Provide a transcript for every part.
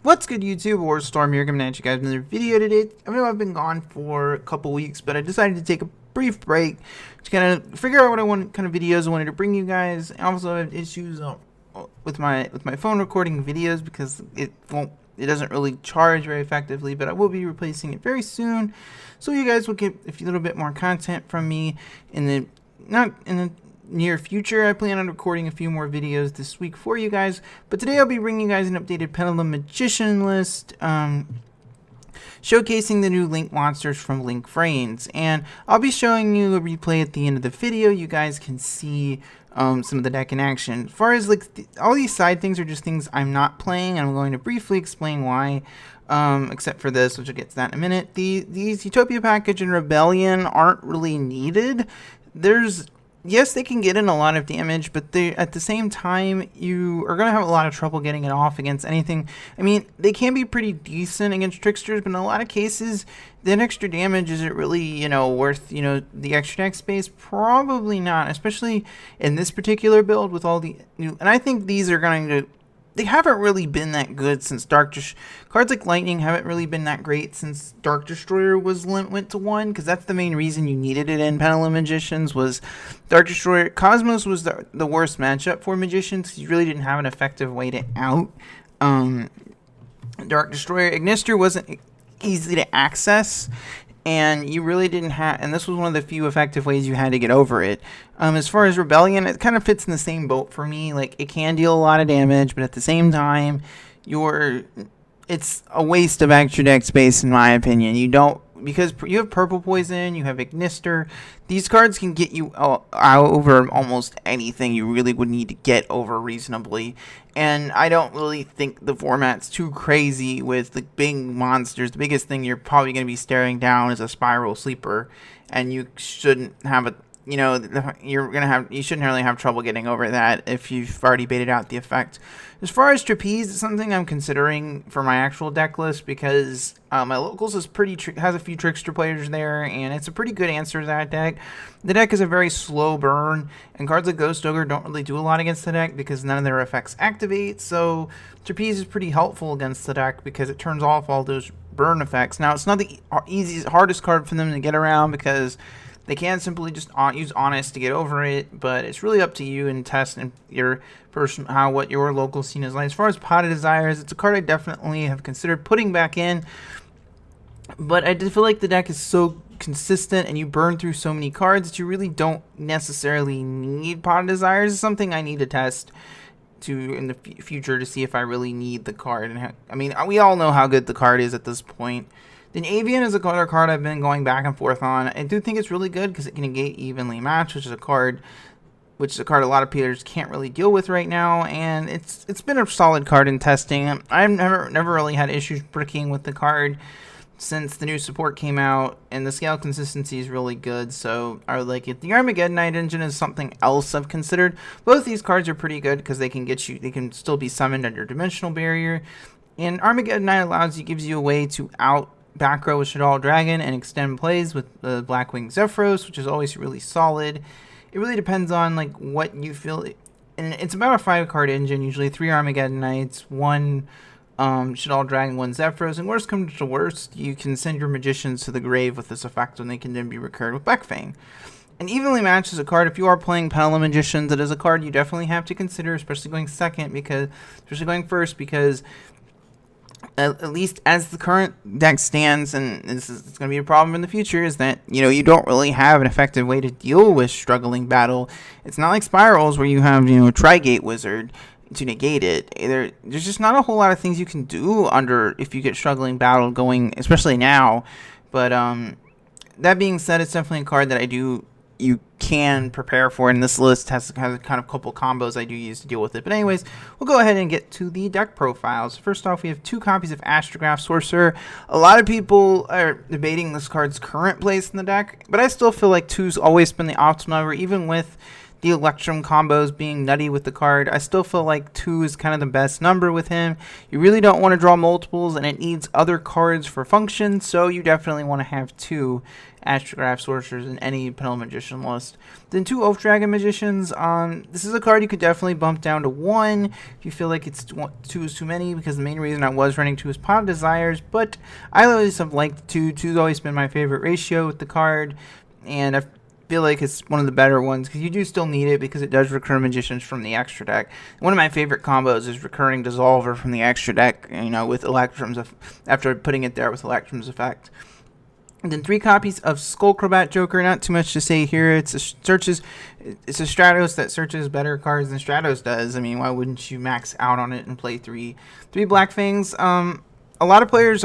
What's good, YouTube? War Storm here, coming at you guys with another video today. I know I've been gone for a couple weeks, but I decided to take a brief break to kind of figure out what kind of videos I wanted to bring you guys. I also have issues with my phone recording videos because it doesn't really charge very effectively, but I will be replacing it very soon, so you guys will get a little bit more content from me in the near future. I plan on recording a few more videos this week for you guys, but today I'll be bringing you guys an updated Pendulum Magician list, showcasing the new Link monsters from Link Vrains, and I'll be showing you a replay at the end of the video. You guys can see some of the deck in action. As far as all these side things are just things I'm not playing, and I'm going to briefly explain why. Except for this, which I'll get to that in a minute. These Utopia Package and Rebellion aren't really needed. Yes, they can get in a lot of damage, but at the same time, you are going to have a lot of trouble getting it off against anything. I mean, they can be pretty decent against Tricksters, but in a lot of cases, that extra damage, is it really, worth, the extra deck space? Probably not, especially in this particular build with all the new... And I think these are going to... They haven't really been that good since cards like Lightning haven't really been that great since Dark Destroyer went to 1, because that's the main reason you needed it in Pendulum Magicians was Dark Destroyer. Cosmos was the worst matchup for Magicians because you really didn't have an effective way to out Dark Destroyer. Ignister wasn't easy to access, and you really didn't have, and this was one of the few effective ways you had to get over it. As far as Rebellion, it kind of fits in the same boat for me. Like, it can deal a lot of damage, but at the same time, it's a waste of extra deck space, in my opinion. Because you have Purple Poison, you have Ignister. These cards can get you over almost anything you really would need to get over reasonably. And I don't really think the format's too crazy with the big monsters. The biggest thing you're probably going to be staring down is a Spiral Sleeper, and you shouldn't have a... you shouldn't really have trouble getting over that if you've already baited out the effect. As far as Trapeze, it's something I'm considering for my actual deck list because my locals has a few Trickster players there, and it's a pretty good answer to that deck. The deck is a very slow burn, and cards like Ghost Ogre don't really do a lot against the deck because none of their effects activate, so Trapeze is pretty helpful against the deck because it turns off all those burn effects. Now, it's not the hardest card for them to get around because they can simply just use Honest to get over it, but it's really up to you and test and what your local scene is like. As far as Pot of Desires, it's a card I definitely have considered putting back in, but I feel like the deck is so consistent and you burn through so many cards that you really don't necessarily need Pot of Desires. It's something I need to test in the future to see if I really need the card. And I mean, we all know how good the card is at this point. Then Avian is another card I've been going back and forth on. I do think it's really good because it can negate Evenly Match, which is a card a lot of players can't really deal with right now, and it's been a solid card in testing. I've never really had issues bricking with the card since the new support came out, and the scale consistency is really good, so I would like it. The Armageddon Knight engine is something else I've considered. Both these cards are pretty good because they can still be summoned under Dimensional Barrier, and Armageddon Knight gives you a way to out back row with Shaddoll Dragon and extend plays with the Blackwing Zephyros, which is always really solid. It really depends on what you feel, and it's about a 5-card engine, usually 3 Armageddon Knights, 1 Shaddoll Dragon, 1 Zephyros, and worst comes to worst, you can send your Magicians to the grave with this effect, and they can then be recurred with Blackfang. And Evenly Matched is a card, if you are playing Pendulum Magicians, it is a card you definitely have to consider, especially going first, because at least as the current deck stands, and it's going to be a problem in the future, is that, you don't really have an effective way to deal with Struggling Battle. It's not like Spirals where you have, a Tri-Gate Wizard to negate it. There's just not a whole lot of things you can do if you get Struggling Battle going, especially now. But that being said, it's definitely a card that you can prepare for, and this list has a kind of couple combos I do use to deal with it. But anyways, we'll go ahead and get to the deck profiles. First off, we have 2 copies of Astrograph Sorcerer. A lot of people are debating this card's current place in the deck, but I still feel like 2's always been the optimal number, even with the Electrum combos being nutty with the card, I still feel like 2 is kind of the best number with him. You really don't want to draw multiples, and it needs other cards for function, so you definitely want to have 2 Astrograph Sorcerers in any Pendulum Magician list. Then 2 Oath Dragon Magicians. This is a card you could definitely bump down to 1 if you feel like 2 is too many, because the main reason I was running 2 is Pot of Desires, but I always have liked 2. 2's always been my favorite ratio with the card, and I feel like it's one of the better ones because you do still need it because it does recur magicians from the extra deck. One of my favorite combos is recurring Dissolver from the extra deck, with Electrum's after putting it there with Electrum's effect. And then 3 copies of Skullcrobat Joker. Not too much to say here. It's a Stratos that searches better cards than Stratos does. I mean, why wouldn't you max out on it and play 3 Black Fangs? A lot of players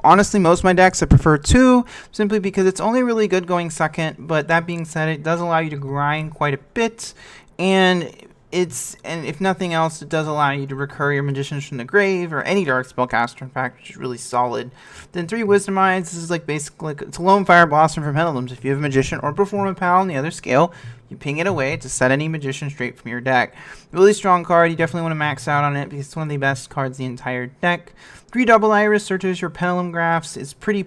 honestly, most of my decks I prefer 2, simply because it's only really good going second, but that being said, it does allow you to grind quite a bit, and if nothing else, it does allow you to recur your Magicians from the Grave, or any Dark Spellcaster, in fact, which is really solid. Then 3 Wisdom Eyes. This is basically, it's a Lone Fire Blossom from Pendulums. If you have a Magician or Perform a Pal on the other scale, you ping it away to set any Magician straight from your deck. Really strong card. You definitely want to max out on it because it's one of the best cards in the entire deck. 3 Double Iris searches your Pendulum Graphs. It's pretty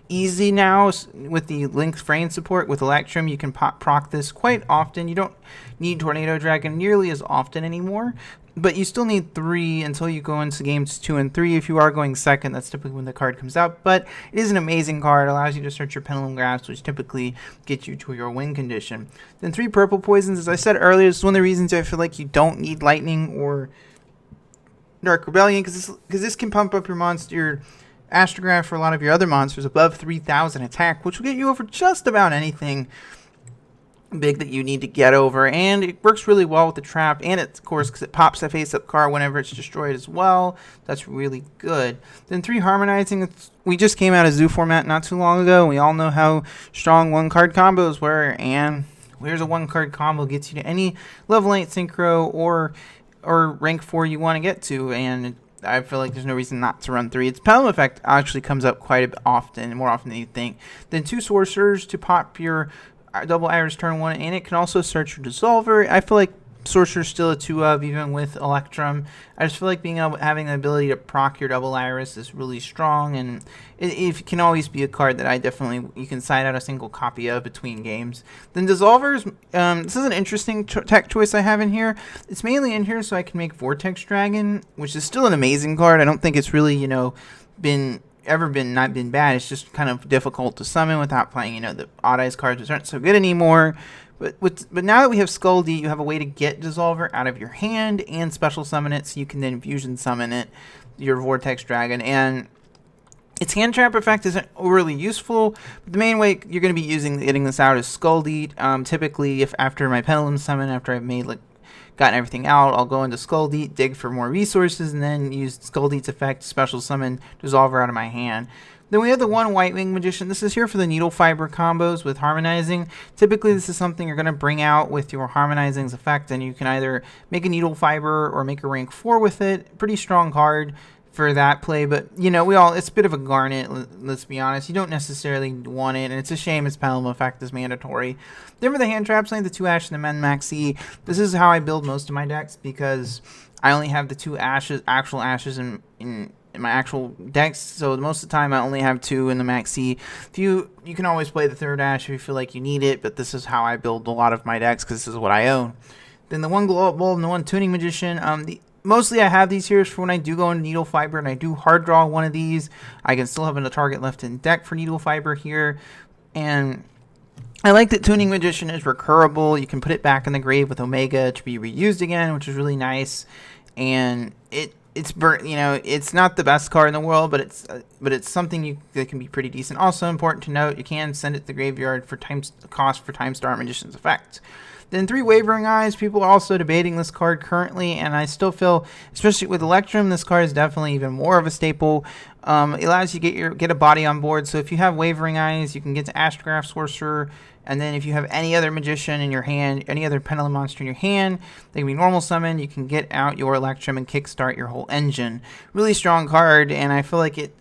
easy now with the Link Vrains support. With Electrum, you can proc this quite often. You don't need Tornado Dragon nearly as often anymore, but you still need 3 until you go into games 2 and 3. If you are going second, that's typically when the card comes out, but it is an amazing card. It allows you to search your Pendulum Graphs, which typically get you to your win condition. Then 3 Purple Poisons. As I said earlier, this is one of the reasons I feel like you don't need Lightning or Dark Rebellion, because this can pump up your monster Astrograph for a lot of your other monsters above 3,000 attack, which will get you over just about anything big that you need to get over, and it works really well with the trap, and of course, because it pops a face-up card whenever it's destroyed as well. That's really good. Then 3 Harmonizing. We just came out of Zoo format not too long ago. We all know how strong 1-card combos were, and here's a 1-card combo, gets you to any level 8 synchro or rank 4 you want to get to, and I feel like there's no reason not to run 3. Its Pendulum effect actually comes up quite a bit often, more often than you think. Then 2 Sorcerers to pop your Double Iris turn 1, and it can also search your Dissolver. I feel like Sorcerer's still a 2 of, even with Electrum. I just feel like having the ability to proc your Double Iris is really strong, and it can always be a card that you can side out a single copy of between games. Then Dissolvers, this is an interesting tech choice I have in here. It's mainly in here so I can make Vortex Dragon, which is still an amazing card. I don't think it's really, not been bad. It's just kind of difficult to summon without playing, the Odd Eyes cards, which aren't so good anymore. But now that we have Skull D, you have a way to get Dissolver out of your hand and special summon it, so you can then fusion summon it, your Vortex Dragon. And its hand trap effect isn't overly useful, but the main way you're going to be getting this out is Skull D. Typically, if after my Pendulum summon, after I've gotten everything out, I'll go into Skull Deep, dig for more resources, and then use Skull Deep's effect to special summon Dissolver out of my hand. Then we have the 1 White Wing Magician. This is here for the Needle Fiber combos with Harmonizing. Typically, this is something you're going to bring out with your Harmonizing's effect, and you can either make a Needle Fiber or make a rank 4 with it. Pretty strong card for that play, but it's a bit of a garnet, let's be honest. You don't necessarily want it, and it's a shame its Pendulum effect is mandatory. Then for the hand traps, I have the 2 Ash and the Men Maxi. This is how I build most of my decks, because I only have the 2 actual ashes in my actual decks, so most of the time I only have 2 in the Maxi. You can always play the 3rd Ash if you feel like you need it, but this is how I build a lot of my decks, because this is what I own. Then the 1 Glow Up Bulb and the 1 Tuning Magician. Mostly I have these here for when I do go into Needle Fiber and I do hard draw one of these. I can still have a target left in deck for Needle Fiber here. And I like that Tuning Magician is recurable. You can put it back in the grave with Omega to be reused again, which is really nice. And it's not the best card in the world, but it's something that can be pretty decent. Also important to note, you can send it to the graveyard for cost for Time Star Magician's effect. Then 3 Wavering Eyes. People are also debating this card currently, and I still feel, especially with Electrum, this card is definitely even more of a staple. It allows you to get a body on board. So if you have Wavering Eyes, you can get to Astrograph Sorcerer, and then if you have any other Magician in your hand, any other Pendulum monster in your hand, they can be normal summon. You can get out your Electrum and kickstart your whole engine. Really strong card, and I feel like it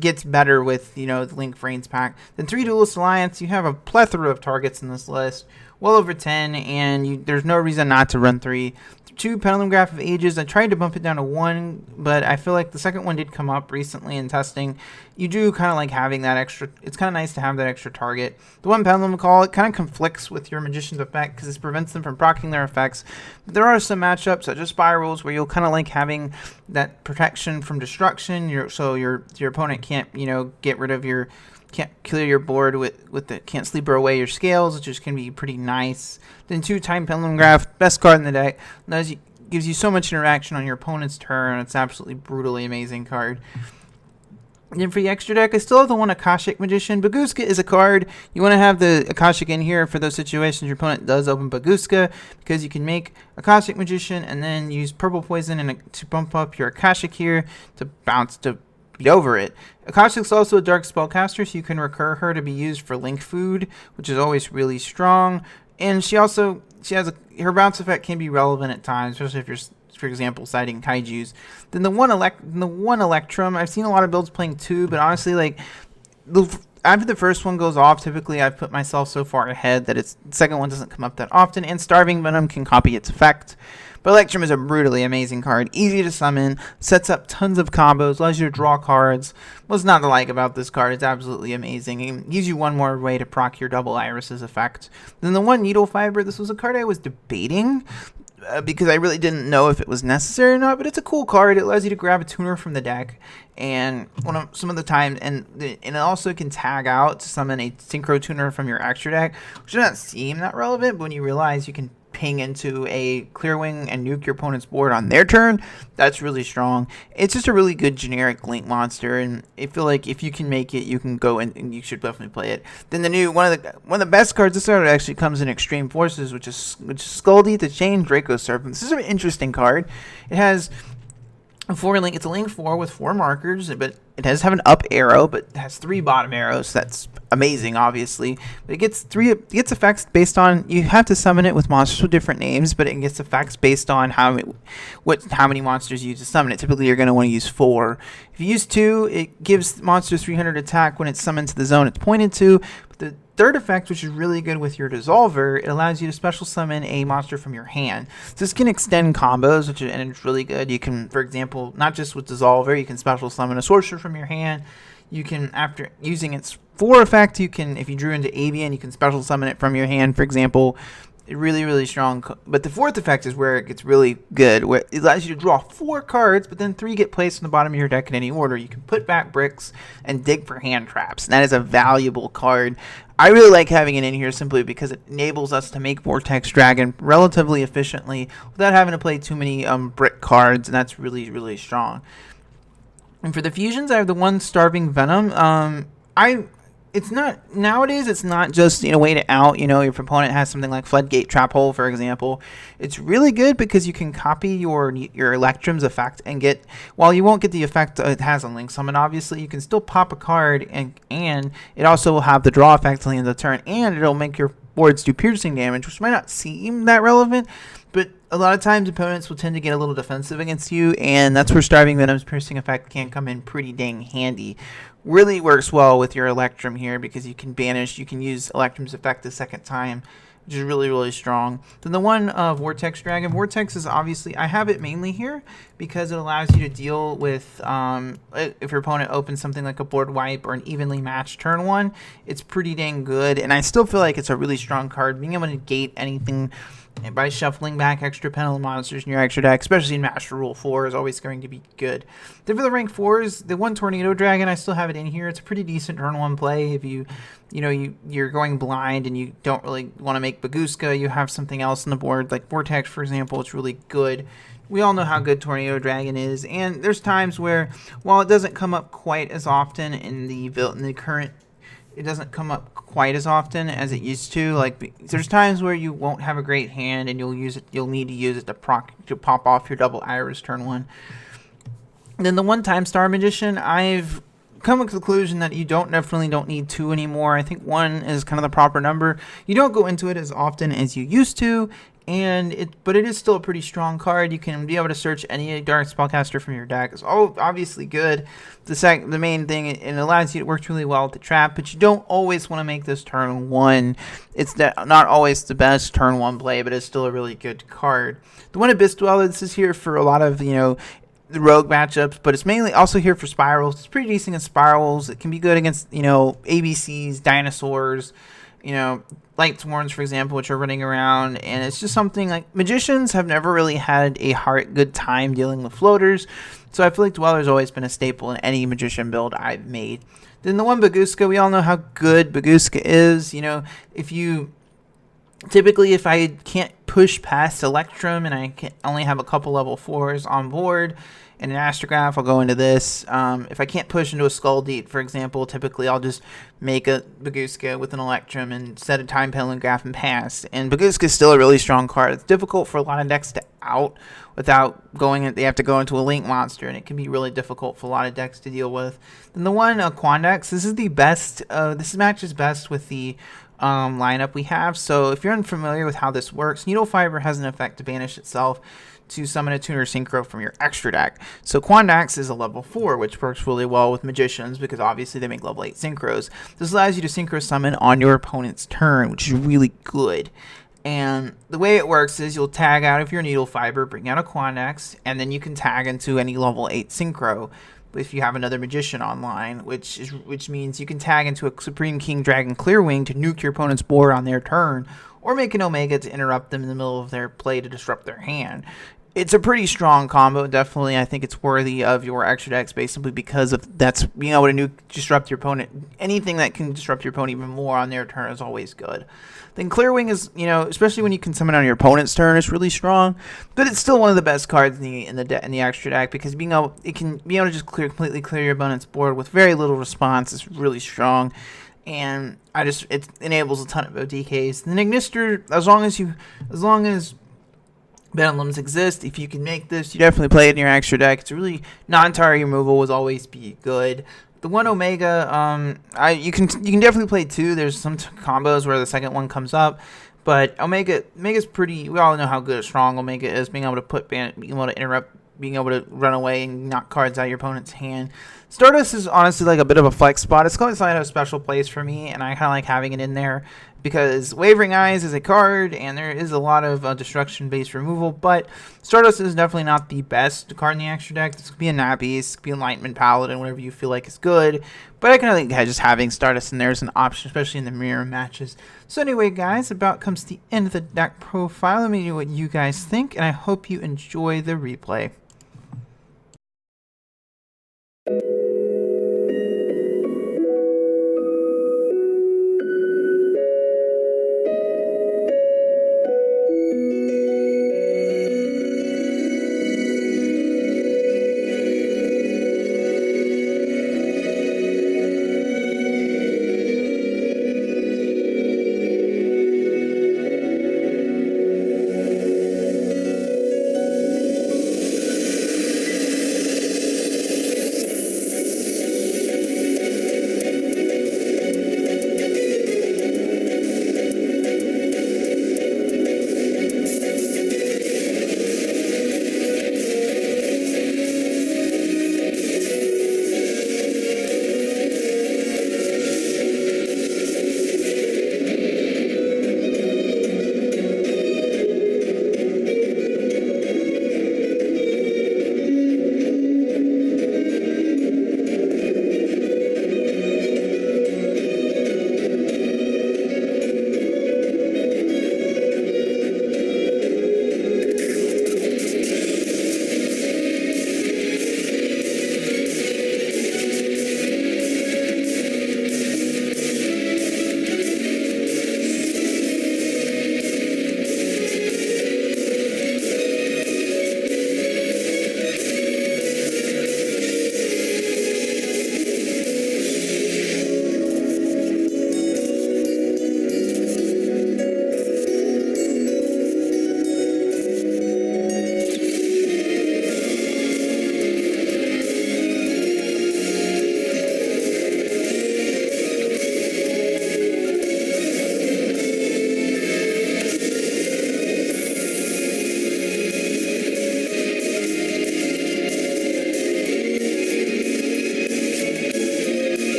gets better with the Link Vrains pack. Then 3 Duelist Alliance. You have a plethora of targets in this list. well over 10, and there's no reason not to run 3. 2, Pendulum Graph of Ages. I tried to bump it down to 1, but I feel like the second one did come up recently in testing. You do kind of like having that extra. It's kind of nice to have that extra target. The 1, Pendulum Call, it kind of conflicts with your Magician's effect because it prevents them from proccing their effects. But there are some matchups, such as Spirals, where you'll kind of like having that protection from destruction. So your opponent can't, get rid of your. Can't clear your board with the can't sleeper away your scales, which is can be pretty nice. Then 2, Time Pendulum Graph, best card in the deck. Gives you so much interaction on your opponent's turn. It's absolutely brutally amazing card. And then for the extra deck, I still have the 1, Akashic Magician. Baguska is a card. You want to have the Akashic in here for those situations your opponent does open Baguska, because you can make Akashic Magician and then use Purple Poison to bump up your Akashic here to bounce to beat over it. Akashic's also a dark spellcaster, so you can recur her to be used for Link Food, which is always really strong. And she has her bounce effect can be relevant at times, especially if you're, for example, siding kaijus. Then the one Electrum, I've seen a lot of builds playing 2, but honestly, like after the first one goes off, typically I've put myself so far ahead that the second one doesn't come up that often, and Starving Venom can copy its effect. But Electrum is a brutally amazing card, easy to summon, sets up tons of combos, allows you to draw cards. What's not to like about this card? It's absolutely amazing. It gives you one more way to proc your double Iris's effect. Then the 1, Needle Fiber, this was a card I was debating because I really didn't know if it was necessary or not, but it's a cool card. It allows you to grab a tuner from the deck, and some of the time, and it also can tag out to summon a Synchro Tuner from your extra deck, which does not seem that relevant, but when you realize you can ping into a Clearwing and nuke your opponent's board on their turn, that's really strong. It's just a really good generic Link monster, and I feel like if you can make it, you can go and you should definitely play it. Then the new one of the best cards this card actually comes in Extreme Forces, which is Skuldy the Chain Draco Serpent. This is an interesting card. It has it's a Link 4 with 4 markers, but it does have an up arrow, but it has 3 bottom arrows. So that's amazing, obviously. But it gets effects based on, you have to summon it with monsters with different names, but it gets effects based on how many monsters you use to summon it. Typically, you're going to want to use 4. If you use 2, it gives monsters 300 attack when it's summoned to the zone it's pointed to. But the third effect, which is really good with your Dissolver, it allows you to special summon a monster from your hand. So this can extend combos, and it's really good. You can, for example, not just with Dissolver, you can special summon a sorcerer from your hand. You can, after using its 4 effect, you can, if you drew into Avian, you can special summon it from your hand, for example. Really, really strong. But the 4th effect is where it gets really good, where it allows you to draw 4 cards, but then 3 get placed on the bottom of your deck in any order. You can put back bricks and dig for hand traps, and that is a valuable card. I really like having it in here simply because it enables us to make Vortex Dragon relatively efficiently without having to play too many brick cards, and that's really, really strong. And for the fusions, I have the 1 Starving Venom. It's not just a way to out, your opponent has something like Floodgate Trap Hole, for example. It's really good because you can copy your Electrum's effect and get, while you won't get the effect it has on Link Summon, obviously, you can still pop a card, and it also will have the draw effect till the end of the turn, and it'll make your boards do piercing damage, which might not seem that relevant, but a lot of times opponents will tend to get a little defensive against you, and that's where Starving Venom's piercing effect can come in pretty dang handy. Really works well with your Electrum here because you can use Electrum's effect the second time, which is really, really strong. Then the 1 Vortex Dragon. Vortex is obviously, I have it mainly here because it allows you to deal with, if your opponent opens something like a board wipe or an evenly matched turn 1, it's pretty dang good. And I still feel like it's a really strong card. Being able to negate anything by shuffling back extra Pendulum monsters in your extra deck, especially in Master Rule 4, is always going to be good. Then for the rank 4s, the 1 Tornado Dragon, I still have it in here. It's a pretty decent turn 1 play. If you're going blind and you don't really want to make Baguska, you have something else on the board, like Vortex, for example, it's really good. We all know how good Tornado Dragon is, and there's times where, while it doesn't come up quite as often in the current, it doesn't come up quite as often as it used to. Like, there's times where you won't have a great hand and you'll need to use it to pop off your double Iris turn 1. Then the 1 Time Star Magician, I've come to the conclusion that you definitely don't need 2 anymore. I think 1 is kind of the proper number. You don't go into it as often as you used to, but it is still a pretty strong card. You can be able to search any Dark Spellcaster from your deck. It's obviously good. The main thing, it allows you, it works really well with the trap, but you don't always want to make this turn 1. It's not always the best turn 1 play, but it's still a really good card. The one Abyss Dweller, this is here for a lot of, the rogue matchups, but it's mainly also here for spirals. It's pretty decent against spirals. It can be good against, ABCs, dinosaurs, light swarms, for example, which are running around. And it's just something like magicians have never really had a good time dealing with floaters. So I feel like Dweller's always been a staple in any magician build I've made. Then the one Baguska, we all know how good Baguska is. Typically, if I can't push past Electrum and I can only have a couple level 4s on board and an Astrograph, I'll go into this. If I can't push into a Skull Deep, for example, typically I'll just make a Baguska with an Electrum and set a Time Pendulum Graph and pass. And Baguska is still a really strong card. It's difficult for a lot of decks to out without they have to go into a Link monster, and it can be really difficult for a lot of decks to deal with. Then the one Quandax, this is the best. This matches best with the lineup we have. So if you're unfamiliar with how this works, Needle Fiber has an effect to banish itself to summon a tuner synchro from your extra deck. So Quandax is a level 4, which works really well with magicians because obviously they make level 8 synchros. This allows you to synchro summon on your opponent's turn, which is really good. And the way it works is you'll tag out of your Needle Fiber, bring out a Quandax, and then you can tag into any level 8 synchro if you have another magician online, which means you can tag into a Supreme King Dragon Clearwing to nuke your opponent's board on their turn, or make an Omega to interrupt them in the middle of their play to disrupt their hand. It's a pretty strong combo. Definitely, I think it's worthy of your extra decks, basically because of that's being able to disrupt your opponent. Anything that can disrupt your opponent even more on their turn is always good. Then Clearwing is, especially when you can summon on your opponent's turn, it's really strong. But it's still one of the best cards in the extra deck because it can be able to just completely clear your opponent's board with very little response. It's really strong, and it enables a ton of OTKs. Then Ignister, as long as Pendulums exist, if you can make this, you definitely play it in your extra deck. It's really non-target removal will always be good. The one Omega, you can definitely play 2. There's some combos where the second one comes up, but Omega's pretty. We all know how good, strong Omega is. Being able to being able to interrupt, being able to run away and knock cards out of your opponent's hand. Stardust is honestly like a bit of a flex spot. It's going to have a special place for me, and I kind of like having it in there because Wavering Eyes is a card, and there is a lot of destruction-based removal, but Stardust is definitely not the best card in the extra deck. This could be a Nappy, this could be Enlightenment Paladin, whatever you feel like is good, but I kind of think just having Stardust in there is an option, especially in the mirror matches. So anyway, guys, about comes the end of the deck profile. Let me know what you guys think, and I hope you enjoy the replay.